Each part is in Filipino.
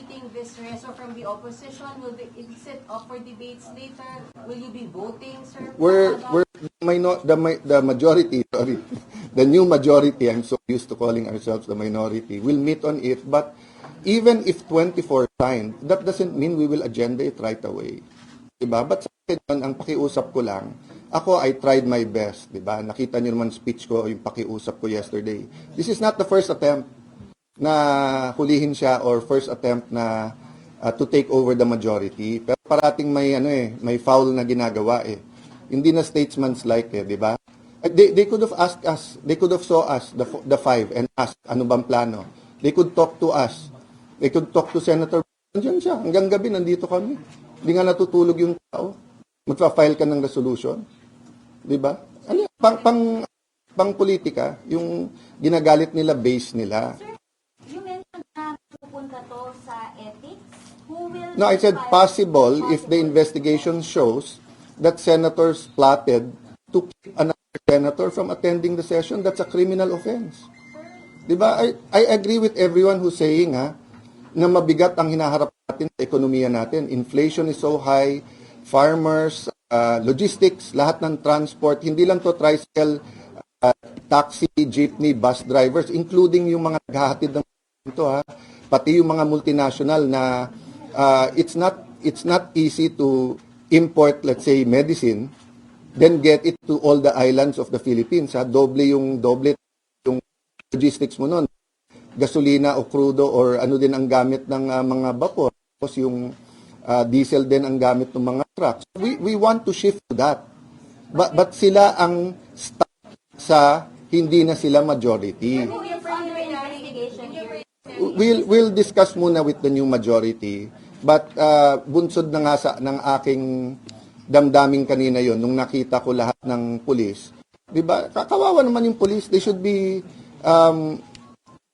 awaiting this reso from the opposition? Is it up for debates later? Will you be voting, sir? We're the majority, sorry, the new majority, I'm so used to calling ourselves the minority, will meet on it, but even if 24 signed, that doesn't mean we will agenda it right away. Diba? But sa akin, ang pakiusap ko lang, ako, I tried my best, diba? Nakita niyo naman speech ko, yung pakiusap ko yesterday. This is not the first attempt na hulihin siya or first attempt na to take over the majority. Pero parating may foul na ginagawa eh. Hindi na statesman's-like eh, di ba? They could have asked us, they could have saw us, the five, and asked, ano bang plano? They could talk to us. They could talk to Senator. Nandiyan siya. Hanggang gabi, nandito kami. Hindi nga natutulog yung tao. Magpa-file ka ng resolution. Di ba? Ano yan? Pang politika, yung ginagalit nila, base nila. Sir, you mentioned na pupunta to sa ethics. Who will... No, I said possible if the investigation shows that senators plotted to keep another senator from attending the session. That's a criminal offense. Diba? I agree with everyone who's saying na mabigat ang hinaharap natin sa ekonomiya natin. Inflation is so high, farmers, logistics, lahat ng transport, hindi lang to tricycle, taxi, jeepney, bus drivers, including yung mga naghahatid ng ito pati yung mga multinational na it's not easy to import, let's say, medicine, then get it to all the islands of the Philippines. Doble yung logistics mo nun. Gasolina o crudo or ano din ang gamit ng mga vapor. Tapos yung diesel din ang gamit ng mga trucks. We want to shift to that. But sila ang stuck sa hindi na sila majority. We'll discuss muna with the new majority. But bunsod na nga ng aking damdaming kanina yon nung nakita ko lahat ng pulis. 'Di ba? Kawawa naman yung pulis. They should be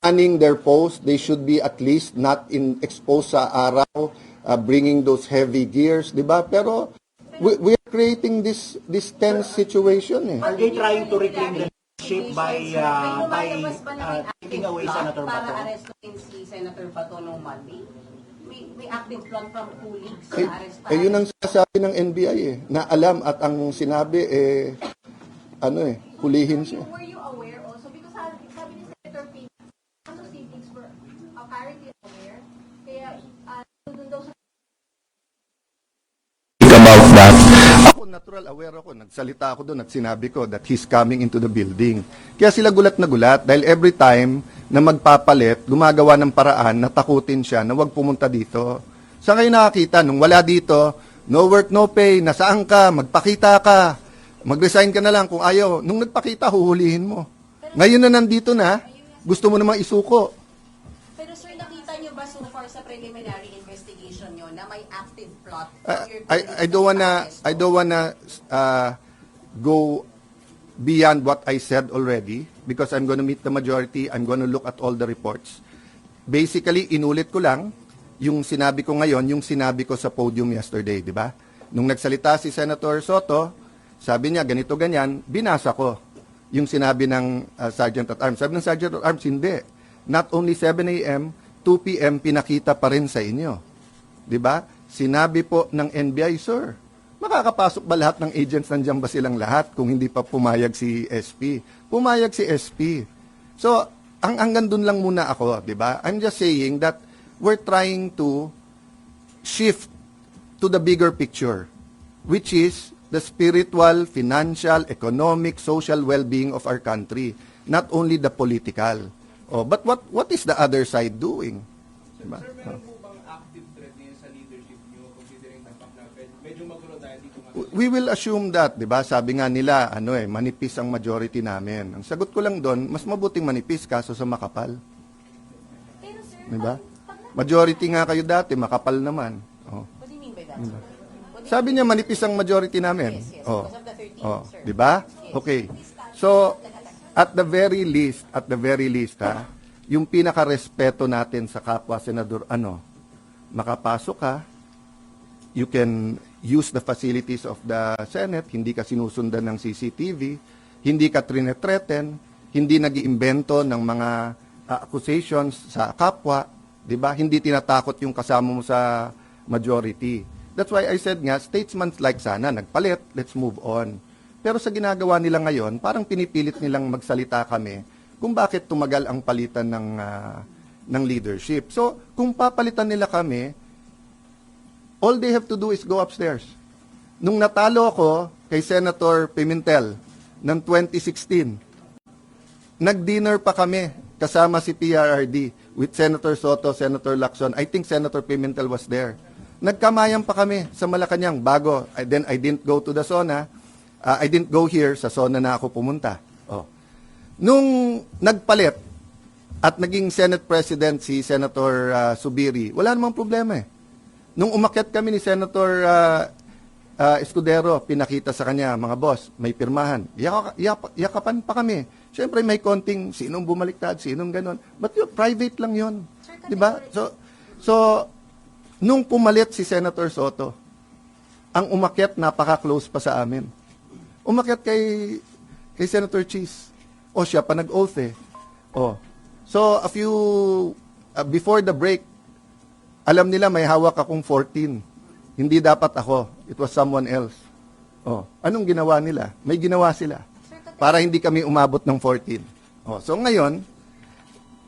manning their post. They should be at least not exposed sa araw, bringing those heavy gears, 'di ba? Pero we are creating this tense situation eh. Are they trying to reclaim the leadership by taking away Senator Bato? Para arestuin si Senator Bato noong Monday. We active plan from colleagues sa arrest. Yun ang sasabi ng NBI eh, na alam at ang sinabi hulihin siya. Were you aware also? Because sabi ni Senator Pino, ano civics were apparently aware. Kaya doon daw sa about that. Ako, natural aware ako. Nagsalita ako doon at sinabi ko that he's coming into the building. Kaya sila gulat na gulat dahil every time na magpapalit, gumagawa ng paraan na takutin siya na wag pumunta dito. Saan kayo nakakita? Nung wala dito, no work, no pay, nasaan ka, magpakita ka, mag-resign ka na lang kung ayaw. Nung nagpakita, huhulihin mo. Ngayon na nandito na, gusto mo namang isuko. Pero sir, nakita niyo ba so far sa preliminary investigation niyo na may active plot? I don't wanna go beyond what I said already because I'm going to meet the majority. I'm going to look at all the reports. Basically, inulit ko lang yung sinabi ko ngayon, yung sinabi ko sa podium yesterday, di ba? Nung nagsalita si Senator Soto, sabi niya ganito ganyan, binasa ko yung sinabi ng Sergeant at Arms. Sabi ng Sergeant at Arms, hindi. Not only 7 a.m., 2 p.m. pinakita pa rin sa inyo. Di ba? Sinabi po ng NBI, sir, makakapasok ba lahat ng agents, nandiyan ba silang lahat kung hindi pa pumayag si SP? Pumayag si SP. So, hanggang dun lang muna ako, di ba? I'm just saying that we're trying to shift to the bigger picture, which is the spiritual, financial, economic, social well-being of our country, not only the political. Oh, but what is the other side doing? Diba? Sir, meron po bang active threat niya sa leadership niyo considering the fact na medyo magulo dahil dito nga? We will assume that, 'di ba? Sabi nga nila, manipis ang majority namin. Ang sagot ko lang doon, mas mabuting manipis kaso sa makapal. Pero sir, 'Di ba? Majority nga kayo dati, makapal naman. Oh. What do you mean by that? Diba? Sabi niya manipis ang majority namin. Yes, Oh. because of the 13, Oh, sir. 'di ba? Okay. So, at the very least, yung pinaka-respeto natin sa kapwa senador, makapasok ka, you can use the facilities of the Senate, hindi ka sinusundan ng CCTV, hindi ka trinethreaten, hindi nag-iimbento ng mga accusations sa kapwa, 'Di ba? Hindi tinatakot yung kasama mo sa majority. That's why I said nga, statesman like sana, nagpalit, let's move on. Pero sa ginagawa nila ngayon, parang pinipilit nilang magsalita kami kung bakit tumagal ang palitan ng leadership. So, kung papalitan nila kami, all they have to do is go upstairs. Nung natalo ako kay Senator Pimentel ng 2016, nag-dinner pa kami kasama si PRRD with Senator Soto, Senator Lacson. I think Senator Pimentel was there. Nagkamayan pa kami sa Malacanang bago. Then I didn't go to the SONA. I didn't go here. Sa SONA na ako pumunta. Oh. Nung nagpalit at naging Senate President si Senator Subiri, wala namang problema eh. Nung umakyat kami ni Senator Escudero, pinakita sa kanya, mga boss, may pirmahan. Yakapan pa kami. Siyempre may konting sinong bumaliktad, sinong ganon. But yun, private lang yun. Diba? So, nung pumalit si Senator Soto, ang umakyat napaka-close pa sa amin. Umakyat kay Senator Cheese. O siya pa nag-oath eh. O. So, before the break, alam nila may hawak akong 14. Hindi dapat ako. It was someone else. Oh, anong ginawa nila? May ginawa sila. Para hindi kami umabot ng 14. Oh, so ngayon,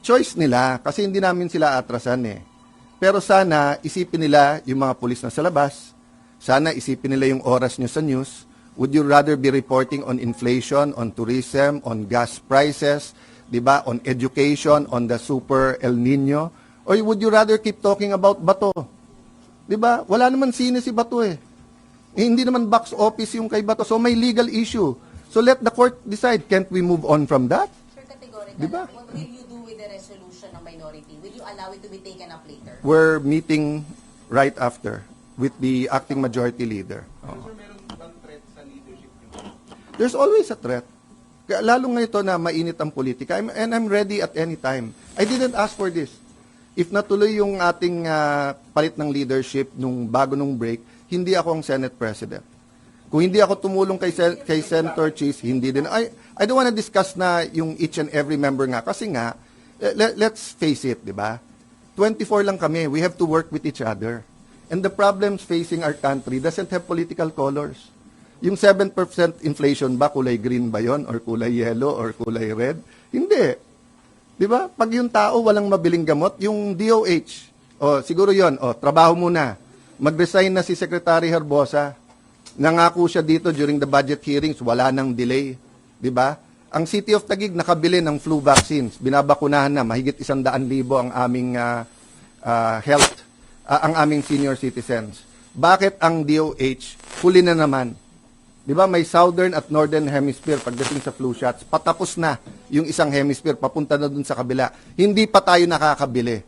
choice nila kasi hindi namin sila atrasan eh. Pero sana isipin nila yung mga pulis na sa labas. Sana isipin nila yung oras nyo sa news. Would you rather be reporting on inflation, on tourism, on gas prices, 'di ba, on education, on the super El Nino? Or would you rather keep talking about Bato? 'Di ba? Wala naman sine si Bato eh. Hindi naman box office yung kay Bato. So may legal issue. So let the court decide. Can't we move on from that? Sir, categorical. Diba? What will you do with the resolution ng minority? Will you allow it to be taken up later? We're meeting right after with the acting majority leader. Sir, meron bang threat sa leadership niyo? There's always a threat. Kaya lalo ngayon na mainit ang politika, and I'm ready at any time. I didn't ask for this. If natuloy yung ating palit ng leadership bago nung break, hindi ako ang Senate President. Kung hindi ako tumulong kay Senator Cheese, hindi din. I don't want to discuss na yung each and every member nga. Kasi nga, let's face it, di ba? 24 lang kami. We have to work with each other. And the problems facing our country doesn't have political colors. Yung 7% inflation ba, kulay green ba yon, or kulay yellow, or kulay red? Hindi. Di ba? Pag yung tao walang mabiling gamot, yung DOH, siguro yon, trabaho muna. Mag-resign na si Secretary Herbosa. Nangako siya dito during the budget hearings, wala nang delay. Di ba? Ang City of Taguig nakabili ng flu vaccines. Binabakunahan na, mahigit 100,000 ang aming ang aming senior citizens. Bakit ang DOH huli na naman? Di ba may southern at northern hemisphere pagdating sa flu shots, patapos na yung isang hemisphere, papunta na dun sa kabila. Hindi pa tayo nakakabili.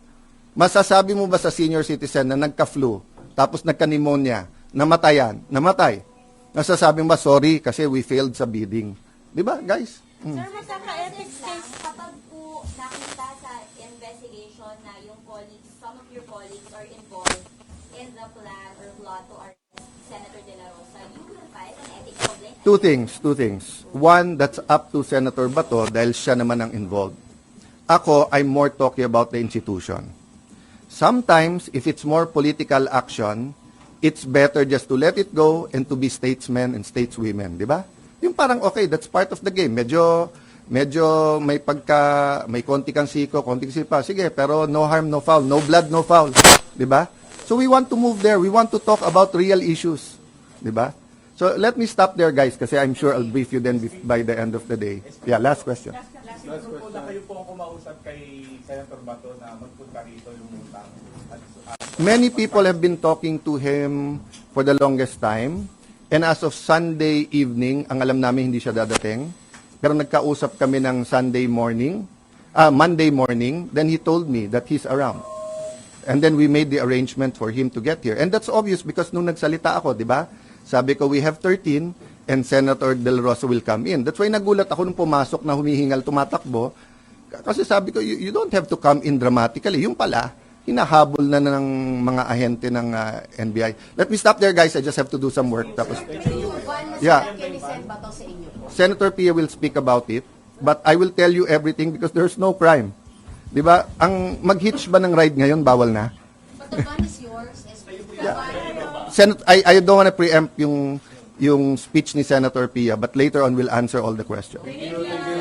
Masasabi mo ba sa senior citizen na nagka-flu, tapos nagka-pneumonia, namatay? Nasasabi mo ba, sorry, kasi we failed sa bidding. Di ba, guys? Sir, magkaka-ethics case kapag po nakita sa investigation na yung colleagues, some of your colleagues are involved in the plan or plot to arrest Senator De La Rosa, you will file an ethics complaint? Two things. One, that's up to Senator Bato dahil siya naman ang involved. Ako, I'm more talking about the institution. Sometimes, if it's more political action, it's better just to let it go and to be statesmen and stateswomen, di ba? Yung parang, okay, that's part of the game. Medyo may konti kang siko, konti kang sipa. Sige, pero no harm, no foul. No blood, no foul. Di ba? So we want to move there. We want to talk about real issues. Di ba? So let me stop there, guys, kasi I'm sure I'll brief you then by the end of the day. Yeah, last question. Siguro po na kayo po ang kumausap kay Senator Bato na magpunta rito yung utang. Many people have been talking to him for the longest time. And as of Sunday evening, ang alam namin hindi siya dadating. Pero nagkausap kami ng Monday morning. Then he told me that he's around. And then we made the arrangement for him to get here. And that's obvious because nung nagsalita ako, di ba? Sabi ko, we have 13 and Senator De La Rosa will come in. That's why nagulat ako nung pumasok na humihingal, tumatakbo. Kasi sabi ko, you don't have to come in dramatically. Yung pala, hinahabol na ng mga ahente ng NBI. Let me stop there, guys. I just have to do some work. Tapos, yeah. Senator Pia will speak about it, but I will tell you everything because there's no crime. Di ba? Ang mag-hitch ba ng ride ngayon, bawal na? But the gun is yours. I don't want to preempt yung speech ni Senator Pia, but later on we'll answer all the questions. Thank you.